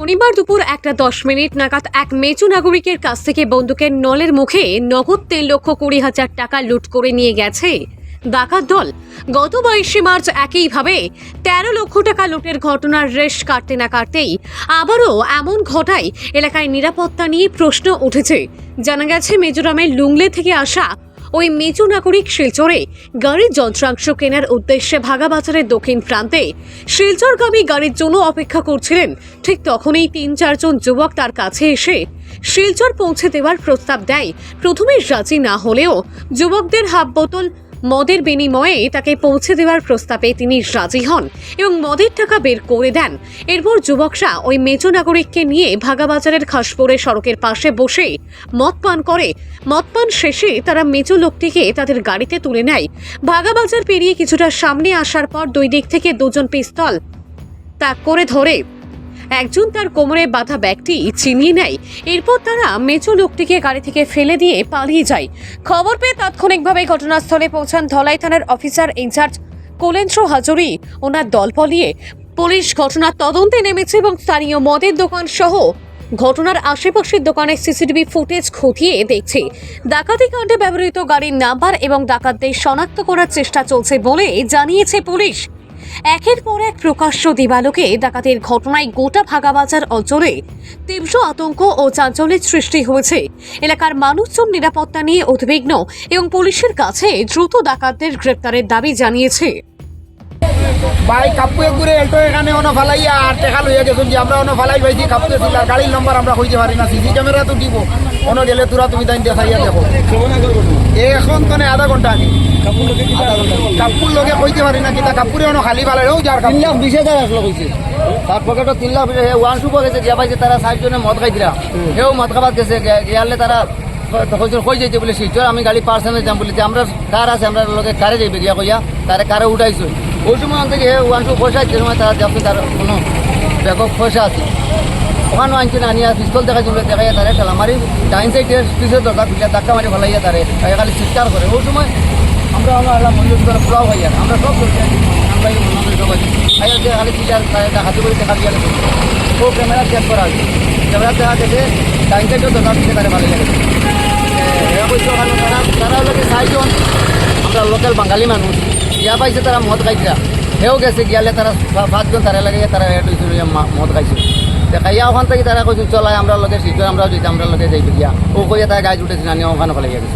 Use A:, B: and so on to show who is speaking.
A: শনিবার দুপুর 1:10 নাগাদ এক মেচু নাগরিকের কাছ থেকে বন্দুকের নলের মুখে নগদ 3,20,000 টাকা লুট করে নিয়ে গেছে ডাকাত দল। গত 22 মার্চ একইভাবে 13 লক্ষ টাকা লুটের ঘটনার রেশ কাটতে না কাটতেই আবারও এমন ঘটায় এলাকায় নিরাপত্তা নিয়ে প্রশ্ন উঠেছে। জানা গেছে মিজোরামের লুংলে থেকে আসা ওই মেচু নাগরিক শিলচরে গাড়ির যন্ত্রাংশ কেনার উদ্দেশ্যে ভাগাবাজারের দক্ষিণ প্রান্তে শিলচরগামী গাড়ির জন্য অপেক্ষা করছিলেন। ঠিক তখনই 3-4 জন যুবক তার কাছে এসে শিলচর পৌঁছে দেওয়ার প্রস্তাব দেয়। প্রথমে রাজি না হলেও যুবকদের হাফ বোতল মদের বিনিময়ে তাকে পৌঁছে দেওয়ার প্রস্তাবে তিনি রাজি হন এবং মদের টাকা বের করে দেন। এরপর যুবকরা ওই মেচু নাগরিককে নিয়ে ভাগাবাজারের খাসপুরে সড়কের পাশে বসে মদ পান করে। মদ পান শেষে তারা মেচু লোকটিকে তাদের গাড়িতে তুলে নেয়। ভাগাবাজার পেরিয়ে কিছুটা সামনে আসার পর দুই দিক থেকে দুজন পিস্তল তাক করে ধরে একজন তার কোমরে বাঁধা ব্যাগটি ছিনিয়ে নেয়। এরপর তারা মেচু লোকটিকে গাড়ি থেকে ফেলে দিয়ে পালিয়ে যায়। খবর পেয়ে তাৎক্ষণিকভাবে ঘটনাস্থলে পৌঁছান ধলাই থানার অফিসার ইনচার্জ কোলেন্দ্র হাজরি। ওনার দল পালিয়ে পুলিশ ঘটনার তদন্তে নেমেছে এবং স্থানীয় মদের দোকান সহ ঘটনার আশেপাশের দোকানের সিসিটিভি ফুটেজ খতিয়ে দেখছে। ডাকাতি কাণ্ডে ব্যবহৃত গাড়ির নাম্বার এবং ডাকাতদের শনাক্ত করার চেষ্টা চলছে বলে জানিয়েছে পুলিশ। একের পর এক প্রকাশ্য দিবালোকে ডাকাতির ঘটনায় গোটা ভাগাবাজার অঞ্চলে তীব্র আতঙ্ক ও চাঞ্চল্যের সৃষ্টি হয়েছে। এলাকার মানুষজন নিরাপত্তা নিয়ে উদ্বিগ্ন এবং পুলিশের কাছে দ্রুত ডাকাতদের গ্রেপ্তারের দাবি জানিয়েছে।
B: ভাই কাপুয়ে ঘুরে এলটো এখানে অন ফালাইয়া আর টেকা লইয়া গেছেন যে আমরা অন ফালাই পাইছি কাপুয়ে ছিল গাড়ির নম্বর আমরা কইতে পারি না। সিসি ক্যামেরা তো দিব অন গেলে তোরা তুমি তাই দেখাইয়া দেখো। এখন তো না আধা ঘন্টা আগে কাপুর লগে কইতে পারি না কিতা কাপুরে অন খালি ফালাই ও যার
C: 3,20,000 আসলো কইছে তার পকেটে 3,20,000 ওয়ান সুপ গেছে গিয়া পাইছে তারা 60 জনে মদ খাইছিলা হেও মদ খাবার গেছে গিয়ালে তারা কই যাইতে বলে শিলচর আমি গাড়ি পার্সেন্টে যাম বলেছি আমরা কার আছে আমরা লগে কারে যাইবে গিয়া কইয়া তারে কারে উঠাইছো। ওই সময় থেকে ওয়ান টু পয়সা যে সময় তারা যাচ্ছে তার কোনো ব্যাপক পয়সা আছে ওখানে আনছে না আনিয়া পিস্তল দেখাই চলে দেখাইয়া তারে ঠেলা মারি ডাইন সাইডের পিছের দরকার পিছিয়ে ধাক্কা মারি ফেলাইয়া তারে খালি চিৎকার করে। ওই সময় আমরা আমরা মন্দির করে পোলাও হইয়া আমরা সব করছি আমরা সবাই খাইয়া দিয়ে খালি চিটার হাতে করে দেখা দিয়ে ও ক্যামেরা চেক করা হয়েছে। ক্যামেরা দেখা গেছে ডাইন সাইডের দরকার পিছিয়ে তারে ভালো লেগেছে। ওখানে তারা লোকে 60 জন আমরা লোকাল বাঙালি মানুষ ইয়া পাইছে তারা মদ খাইছিলা হেও গেছে গিয়ালে তারা 5 জন তারা লাগে তারা মদ খাইছে দেখাইয়া ওখান থেকে তারা কইছে চলাই আমরা লগে শিখে আমরা যদি আমরা লগে যাইবে গিয়া ও কইয়া তারা গাছ উঠেছিল আনি ওখানে ফেলে গেছে।